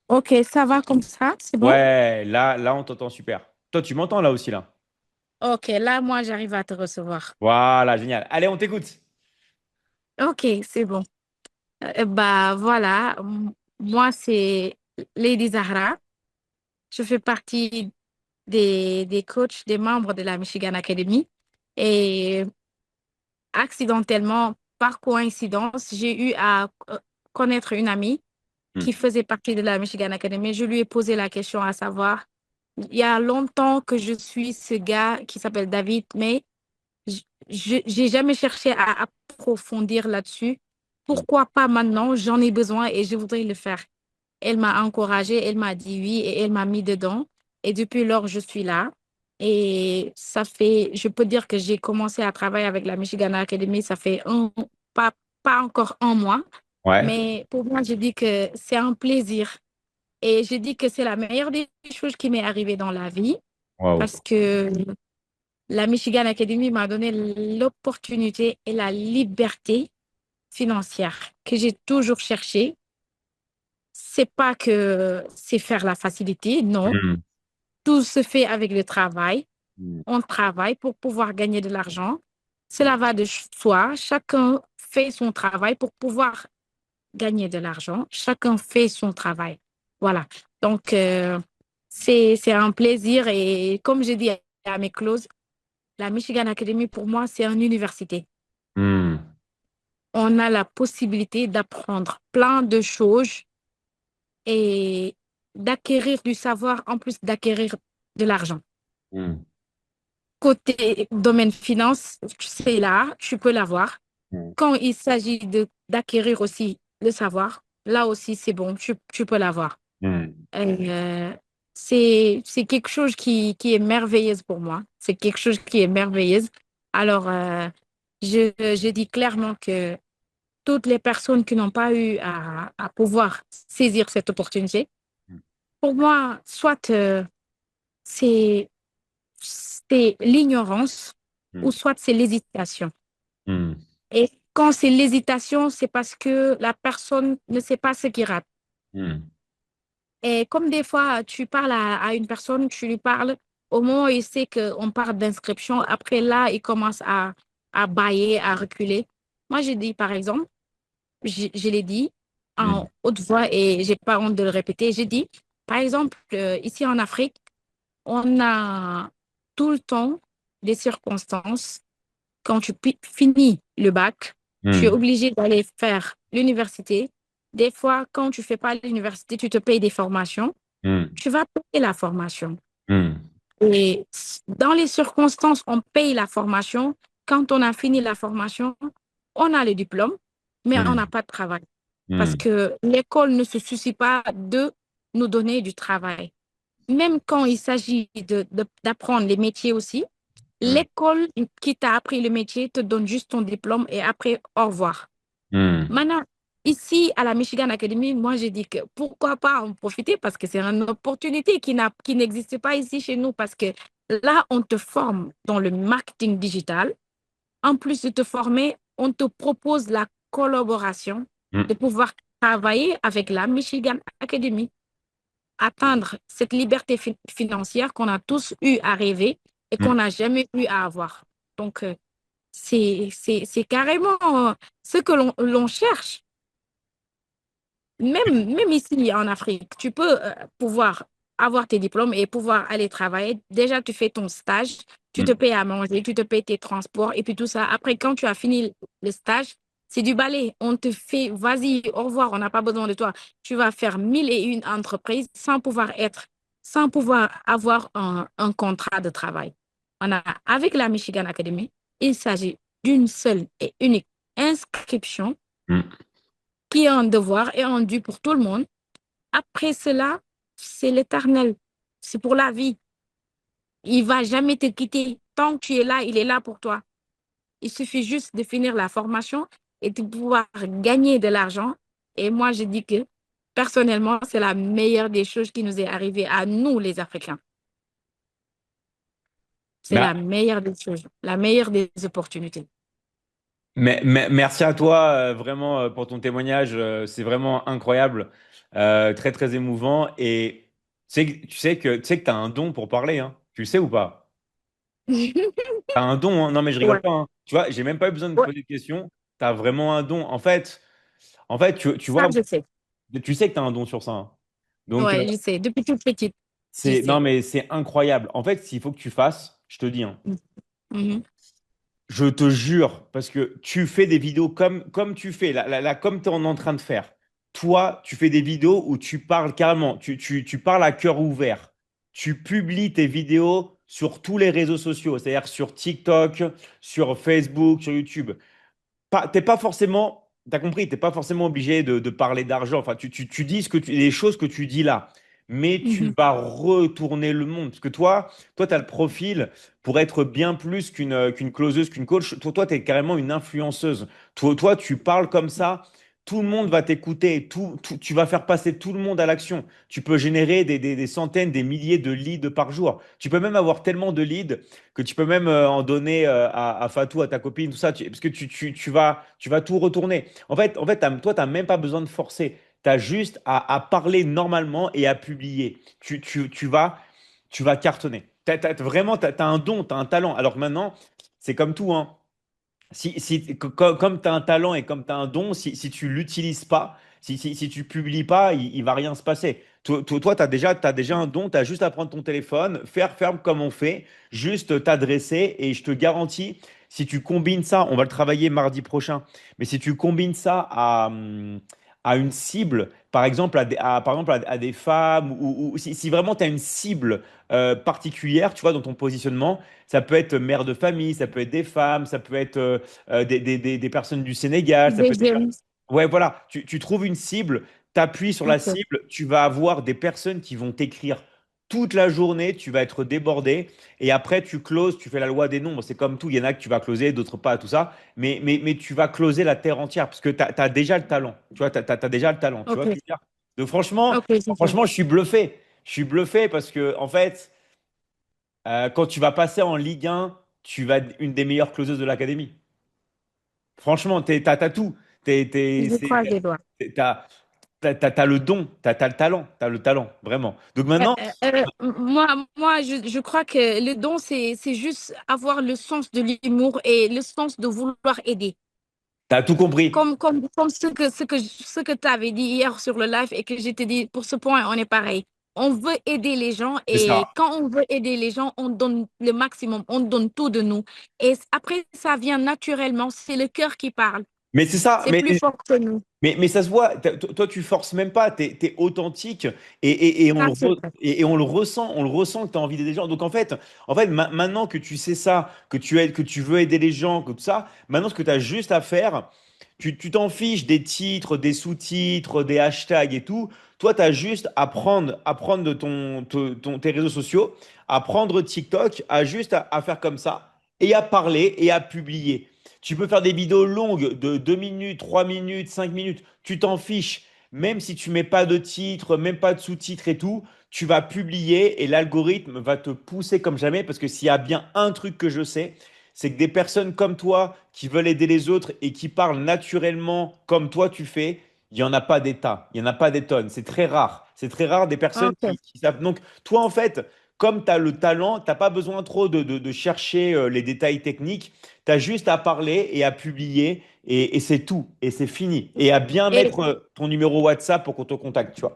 Ok, ça va comme ça, c'est bon? Ouais, là, on t'entend super. Toi, tu m'entends là aussi, là? Ok, là, moi, j'arrive à te recevoir. Voilà, génial. Allez, on t'écoute. Ok, c'est bon. Bah voilà, moi, c'est Lady Zahra. Je fais partie des coachs, des membres de la Michigan Academy. Et accidentellement, par coïncidence, j'ai eu à connaître une amie Hmm. qui faisait partie de la Michigan Academy. Je lui ai posé la question à savoir, il y a longtemps que je suis ce gars qui s'appelle David, mais j'ai jamais cherché à approfondir là-dessus. Hmm. Pourquoi pas maintenant? J'en ai besoin et je voudrais le faire. Elle m'a encouragée, elle m'a dit oui et elle m'a mis dedans. Et depuis lors, je suis là. Et ça fait, je peux dire que j'ai commencé à travailler avec la Michigan Academy, ça fait pas, pas encore un mois. Ouais. Mais pour moi, je dis que c'est un plaisir. Et je dis que c'est la meilleure des choses qui m'est arrivée dans la vie Waouh. parce que la Michigan Academy m'a donné l'opportunité et la liberté financière que j'ai toujours cherchée. C'est pas que c'est faire la facilité, non. Hmm. Tout se fait avec le travail. Hmm. On travaille pour pouvoir gagner de l'argent. Cela va de soi. Chacun fait son travail pour pouvoir gagner de l'argent. Chacun fait son travail. Voilà. Donc, c'est un plaisir. Et comme je dis à mes clauses, la Michigan Academy, pour moi, c'est une université. Hmm. On a la possibilité d'apprendre plein de choses et d'acquérir du savoir en plus d'acquérir de l'argent. Hmm. Côté domaine finance, c'est là, tu peux l'avoir. Hmm. Quand il s'agit de d'acquérir aussi le savoir, là aussi, c'est bon, tu peux l'avoir. Hmm. Euh, c'est quelque chose qui est merveilleuse pour moi. C'est quelque chose qui est merveilleuse. Alors, je dis clairement que toutes les personnes qui n'ont pas eu à pouvoir saisir cette opportunité, pour moi, soit c'est c'est l'ignorance Hmm. ou soit c'est l'hésitation. Hmm. Et quand c'est l'hésitation, c'est parce que la personne ne sait pas ce qui rate. Hmm. Et comme des fois, tu parles à une personne, tu lui parles, au moment où il sait qu'on parle d'inscription, après là, il commence à bâiller, à reculer. Moi, j'ai dit, par exemple, je l'ai dit Hmm. en haute voix et j'ai pas honte de le répéter. J'ai dit, par exemple, ici en Afrique, on a tout le temps des circonstances. Quand tu finis le bac, tu es Hmm. obligé d'aller faire l'université. Des fois, quand tu fais pas l'université, tu te payes des formations. Hmm. Tu vas payer la formation. Hmm. Et dans les circonstances, on paye la formation. Quand on a fini la formation, on a le diplôme, mais on n'a Hmm. pas de travail. Parce Hmm. que l'école ne se soucie pas de nous donner du travail. Même quand il s'agit d'apprendre les métiers aussi, Hmm. l'école qui t'a appris le métier te donne juste ton diplôme et après, au revoir. Hmm. Maintenant, ici à la Michigan Academy, moi, j'ai dit que pourquoi pas en profiter parce que c'est une opportunité qui n'existe pas ici chez nous parce que là, on te forme dans le marketing digital. En plus de te former, on te propose la collaboration de Hmm. pouvoir travailler avec la Michigan Academy, atteindre cette liberté financière qu'on a tous eu à rêver et qu'on Hmm. n'a jamais eu à avoir. Donc, c'est carrément ce que l'on cherche. Même ici en Afrique, tu peux pouvoir avoir tes diplômes et pouvoir aller travailler. Déjà, tu fais ton stage, tu te Hmm. payes à manger, tu te payes tes transports et puis tout ça. Après, quand tu as fini le stage, c'est du balai. On te fait, vas-y, au revoir, on n'a pas besoin de toi. Tu vas faire mille et une entreprises sans pouvoir avoir un contrat de travail. Avec la Michigan Academy, il s'agit d'une seule et unique inscription Hmm. qui est un devoir et un dû pour tout le monde. Après cela, c'est l'éternel. C'est pour la vie. Il va jamais te quitter. Tant que tu es là, il est là pour toi. Il suffit juste de finir la formation et de pouvoir gagner de l'argent. Et moi, je dis que personnellement, c'est la meilleure des choses qui nous est arrivée à nous, les Africains. C'est Bah, la meilleure des choses, la meilleure des opportunités. merci à toi vraiment pour ton témoignage. C'est vraiment incroyable. très très émouvant. Et tu sais que tu as un don pour parler, hein. Tu le sais ou pas? Tu as un don, hein. Non, mais je rigole Ouais, pas, hein. Tu vois, j'ai même pas eu besoin de te ouais, poser de questions. Tu as vraiment un don. En fait, tu ça vois, je sais. tu sais que tu as un don sur ça, hein. Donc, Ouais, je sais. Depuis toute petite, je non, sais. mais c'est incroyable. En fait, s'il faut que tu fasses, je te dis, hein, Mhm. je te jure, parce que tu fais des vidéos comme tu fais, comme tu es en train de faire. Toi, tu fais des vidéos où tu parles carrément, tu parles à cœur ouvert. Tu publies tes vidéos sur tous les réseaux sociaux, c'est-à-dire sur TikTok, sur Facebook, sur YouTube. T'es pas forcément, t'as compris, t'es pas forcément obligé de parler d'argent. Enfin, tu dis les choses que tu dis là, mais tu Mhm. vas retourner le monde. Parce que toi, tu as le profil pour être bien plus qu'une closeuse, qu'une coach. Toi, tu es carrément une influenceuse. Toi, tu parles comme ça. Tout le monde va t'écouter, tu vas faire passer tout le monde à l'action. Tu peux générer des centaines, des milliers de leads par jour. Tu peux même avoir tellement de leads que tu peux même en donner à Fatou, à ta copine, tout ça, parce que tu vas tout retourner. En fait, toi, tu n'as même pas besoin de forcer. Tu as juste à parler normalement et à publier. Tu vas cartonner. Vraiment, tu as un don, tu as un talent. Alors maintenant, c'est comme tout, hein. Comme tu as un talent et comme tu as un don, si tu l'utilises pas, si tu publies pas, il va rien se passer. Toi, tu as déjà un don, tu as juste à prendre ton téléphone, faire comme on fait, juste t'adresser et je te garantis, si tu combines ça, on va le travailler mardi prochain, mais si tu combines ça à une cible, par exemple à des femmes, ou si vraiment tu as une cible particulière, tu vois, dans ton positionnement, ça peut être mère de famille, ça peut être des femmes, ça peut être des personnes du Sénégal, ça peut Des être jeunes. Ouais, voilà, tu trouves une cible, tu appuies sur la Ok, cible, tu vas avoir des personnes qui vont t'écrire toute la journée, tu vas être débordé, et après tu closes, tu fais la loi des nombres, c'est comme tout, il y en a que tu vas closer, d'autres pas, tout ça, mais tu vas closer la terre entière, parce que tu as déjà le talent, tu vois, tu as déjà le talent, tu vois ce que ok, je veux dire? Donc franchement, ok, c'est ça. franchement, je suis bluffé parce que, en fait, quand tu vas passer en Ligue 1, tu vas être une des meilleures closeuses de l'académie. Franchement, t'as tout. Je croise les doigts. T'as, t'as le don, t'as le talent, vraiment. Donc Euh, maintenant, moi, je crois que le don, c'est juste avoir le sens de l'humour et le sens de vouloir aider. t'as tout compris. Comme ce que tu avais dit hier sur le live et que je t'ai dit, pour ce point, on est pareil. On veut aider les gens C'est et ça. quand on veut aider les gens, on donne le maximum, on donne tout de nous. Et après, ça vient naturellement, c'est le cœur qui parle. Mais c'est ça, C'est plus fort que nous. mais ça se voit. Toi, tu forces même pas, t'es authentique et Ça, c'est vrai. et on le ressent que tu as envie d'aider les gens. Donc en fait, maintenant que tu sais ça, que tu veux aider les gens, que tout ça, maintenant ce que tu as juste à faire, tu t'en fiches des titres, des sous-titres, des hashtags et tout. Toi, tu as juste à prendre de tes réseaux sociaux, à prendre TikTok, à faire comme ça et à parler et à publier. Tu peux faire des vidéos longues de 2 minutes, 3 minutes, 5 minutes. Tu t'en fiches. Même si tu mets pas de titre, même pas de sous-titres et tout, tu vas publier et l'algorithme va te pousser comme jamais parce que s'il y a bien un truc que je sais, c'est que des personnes comme toi qui veulent aider les autres et qui parlent naturellement comme toi tu fais, il n'y en a pas des tas, il n'y en a pas des tonnes. C'est très rare. C'est très rare des personnes Ok. qui savent. Donc, toi, en fait, comme tu as le talent, tu n'as pas besoin trop de chercher les détails techniques. Tu as juste à parler et à publier et c'est tout. Et c'est fini. Et à bien Et mettre ton numéro WhatsApp pour qu'on te contacte, tu vois.